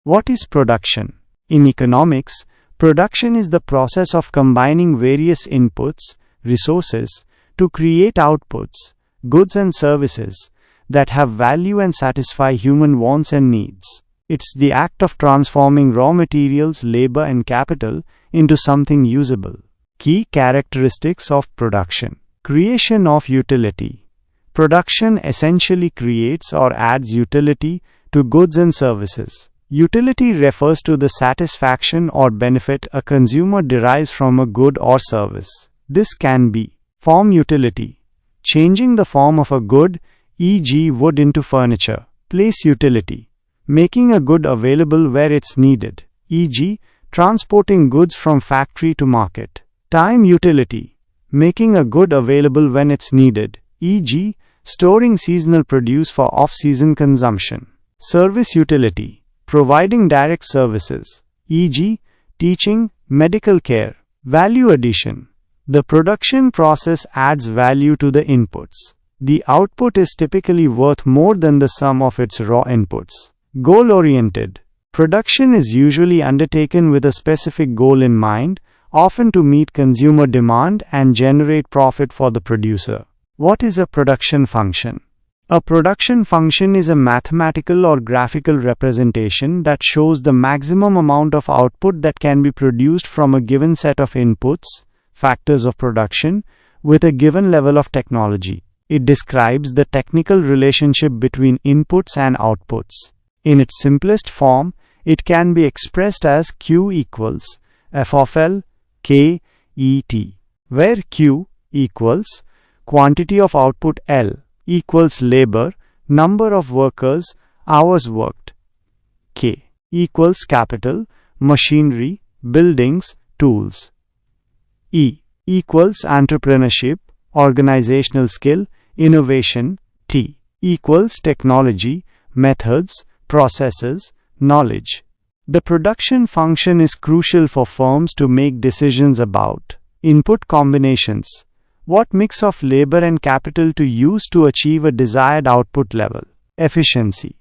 What is production? In economics, production is the process of combining various inputs, resources, to create outputs, goods and services, that have value and satisfy human wants and needs. It's the act of transforming raw materials, labor and capital into something usable. Key characteristics of production. Creation of utility. Production essentially creates or adds utility to goods and services. Utility refers to the satisfaction or benefit a consumer derives from a good or service. This can be form utility, changing the form of a good, e.g. wood into furniture. Place utility, making a good available where it's needed, e.g. transporting goods from factory to market. Time utility, making a good available when it's needed, e.g. storing seasonal produce for off-season consumption. Service utility, providing direct services, e.g. teaching, medical care. Value addition, the production process adds value to the inputs. The output is typically worth more than the sum of its raw inputs. Goal-oriented, production is usually undertaken with a specific goal in mind, often to meet consumer demand and generate profit for the producer. What is a production function? A production function is a mathematical or graphical representation that shows the maximum amount of output that can be produced from a given set of inputs, factors of production, with a given level of technology. It describes the technical relationship between inputs and outputs. In its simplest form, it can be expressed as Q equals F of L, K, E, T, where Q equals quantity of output, L equals labor, number of workers, hours worked, K equals capital, machinery, buildings, tools, E equals entrepreneurship, organizational skill, innovation, T equals technology, methods, processes, knowledge. The production function is crucial for firms to make decisions about input combinations, what mix of labor and capital to use to achieve a desired output level. Efficiency,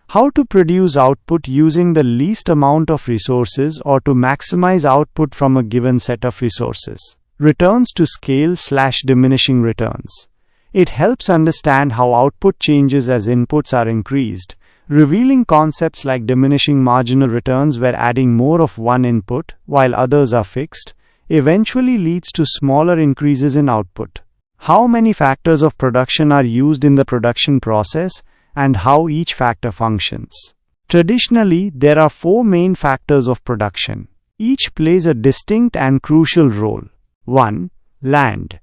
how to produce output using the least amount of resources or to maximize output from a given set of resources. Returns to scale/diminishing returns. It helps understand how output changes as inputs are increased, revealing concepts like diminishing marginal returns where adding more of one input, while others are fixed, eventually leads to smaller increases in output. How many factors of production are used in the production process and how each factor functions. Traditionally, there are 4 main factors of production. Each plays a distinct and crucial role. 1. Land.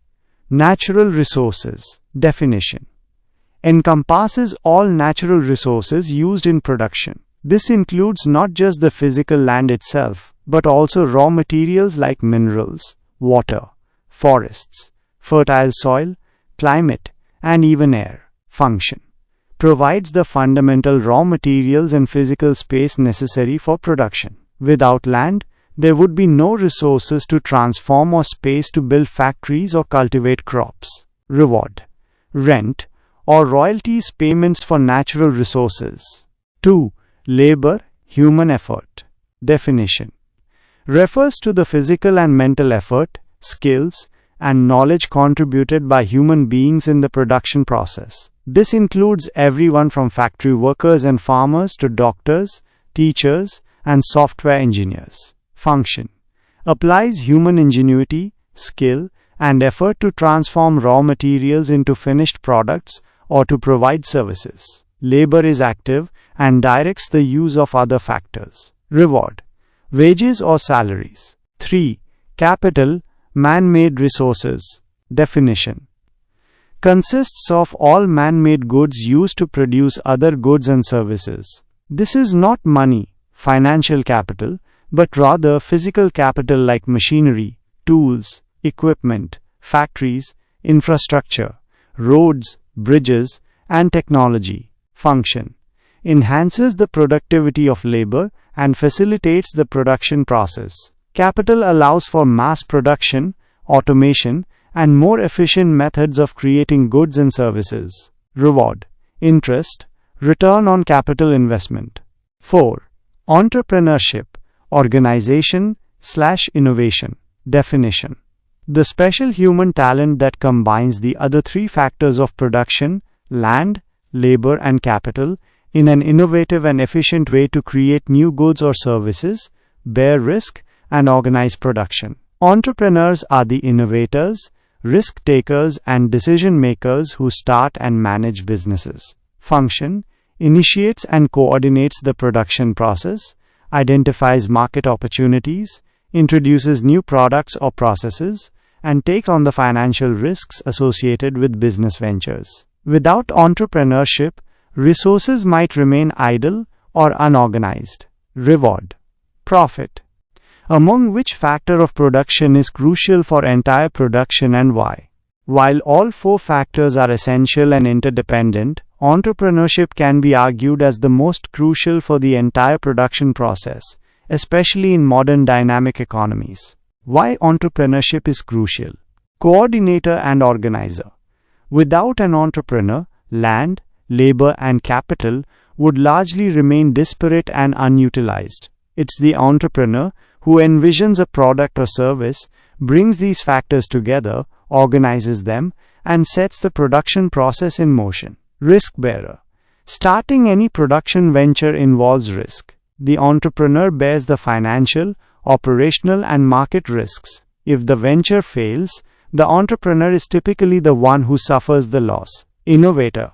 Natural resources. Definition. Encompasses all natural resources used in production. This includes not just the physical land itself, but also raw materials like minerals, water, forests, fertile soil, climate, and even air. Function. Provides the fundamental raw materials and physical space necessary for production. Without land, there would be no resources to transform or space to build factories or cultivate crops. Reward. Rent or royalties payments for natural resources. 2. Labor, human effort. Definition. Refers to the physical and mental effort, skills, and knowledge contributed by human beings in the production process. This includes everyone from factory workers and farmers to doctors, teachers, and software engineers. Function. Applies human ingenuity, skill, and effort to transform raw materials into finished products or to provide services. Labor is active and directs the use of other factors. Reward. Wages or salaries. 3. Capital, man-made resources. Definition. Consists of all man-made goods used to produce other goods and services. This is not money, financial capital, but rather physical capital like machinery, tools, equipment, factories, infrastructure, roads, bridges, and technology. Function. Enhances the productivity of labor and facilitates the production process. Capital allows for mass production, automation, and more efficient methods of creating goods and services. Reward. Interest, return on capital investment. 4. Entrepreneurship, organization/innovation. Definition: the special human talent that combines the other three factors of production, land, labor, and capital, in an innovative and efficient way to create new goods or services, bear risk, and organize production. Entrepreneurs are the innovators, risk takers, and decision makers who start and manage businesses. Function: initiates and coordinates the production process, identifies market opportunities, introduces new products or processes, and takes on the financial risks associated with business ventures. Without entrepreneurship, resources might remain idle or unorganized. Reward: profit. Among which factor of production is crucial for entire production and why? While all four factors are essential and interdependent, entrepreneurship can be argued as the most crucial for the entire production process, especially in modern dynamic economies. Why entrepreneurship is crucial? Coordinator and organizer. Without an entrepreneur, land, labor, and capital would largely remain disparate and unutilized. It's the entrepreneur who envisions a product or service, brings these factors together, organizes them, and sets the production process in motion. Risk bearer. Starting any production venture involves risk. The entrepreneur bears the financial, operational, and market risks. If the venture fails, the entrepreneur is typically the one who suffers the loss. Innovator.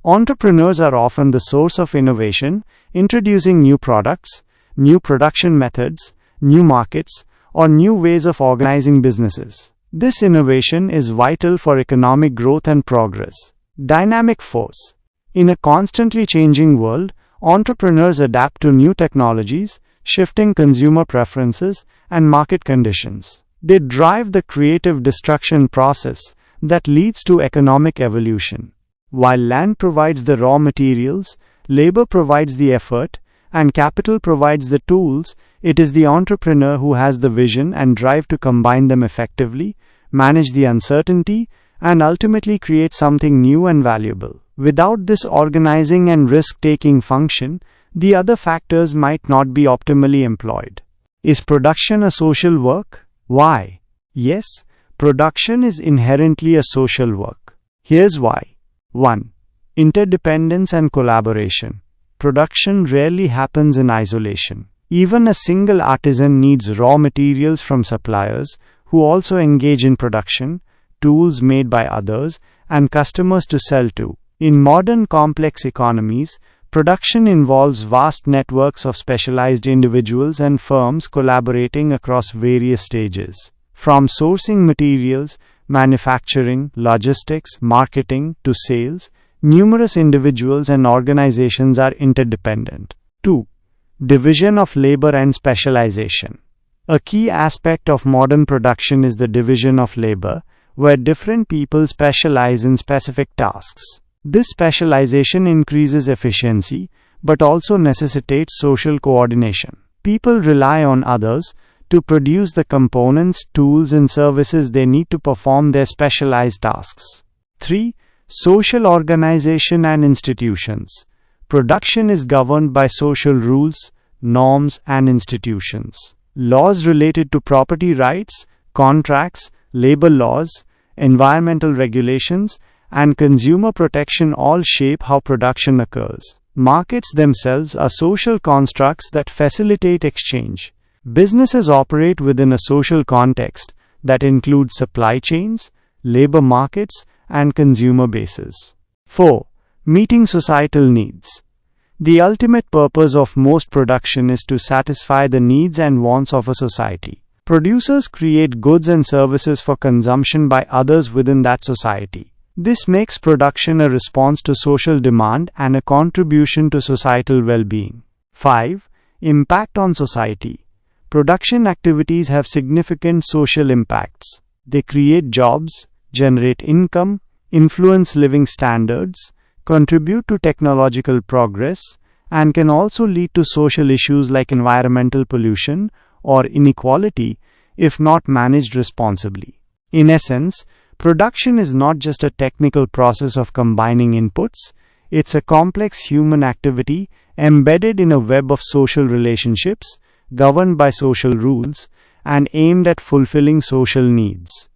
Entrepreneurs are often the source of innovation, introducing new products, new production methods, new markets, or new ways of organizing businesses. This innovation is vital for economic growth and progress. Dynamic force. In a constantly changing world, entrepreneurs adapt to new technologies, shifting consumer preferences, and market conditions. They drive the creative destruction process that leads to economic evolution. While land provides the raw materials, labor provides the effort, and capital provides the tools, it is the entrepreneur who has the vision and drive to combine them effectively, manage the uncertainty, and ultimately create something new and valuable. Without this organizing and risk-taking function, the other factors might not be optimally employed. Is production a social work? Why? Yes, production is inherently a social work. Here's why. 1. Interdependence and collaboration. Production rarely happens in isolation. Even a single artisan needs raw materials from suppliers who also engage in production, tools made by others, and customers to sell to. In modern complex economies, production involves vast networks of specialized individuals and firms collaborating across various stages. From sourcing materials, manufacturing, logistics, marketing, to sales, numerous individuals and organizations are interdependent. 2. Division of labor and specialization. A key aspect of modern production is the division of labor, where different people specialize in specific tasks. This specialization increases efficiency, but also necessitates social coordination. People rely on others to produce the components, tools, and services they need to perform their specialized tasks. 3. Social organization and institutions. Production is governed by social rules, norms, and institutions. Laws related to property rights, contracts, labor laws, environmental regulations, and consumer protection all shape how production occurs. Markets themselves are social constructs that facilitate exchange. Businesses operate within a social context that includes supply chains, labor markets, and consumer bases. 4. Meeting societal needs. The ultimate purpose of most production is to satisfy the needs and wants of a society. Producers create goods and services for consumption by others within that society. This makes production a response to social demand and a contribution to societal well-being. 5. Impact on society. Production activities have significant social impacts. They create jobs, generate income, influence living standards, contribute to technological progress, and can also lead to social issues like environmental pollution or inequality if not managed responsibly. In essence, production is not just a technical process of combining inputs, It's a complex human activity embedded in a web of social relationships, governed by social rules, and aimed at fulfilling social needs.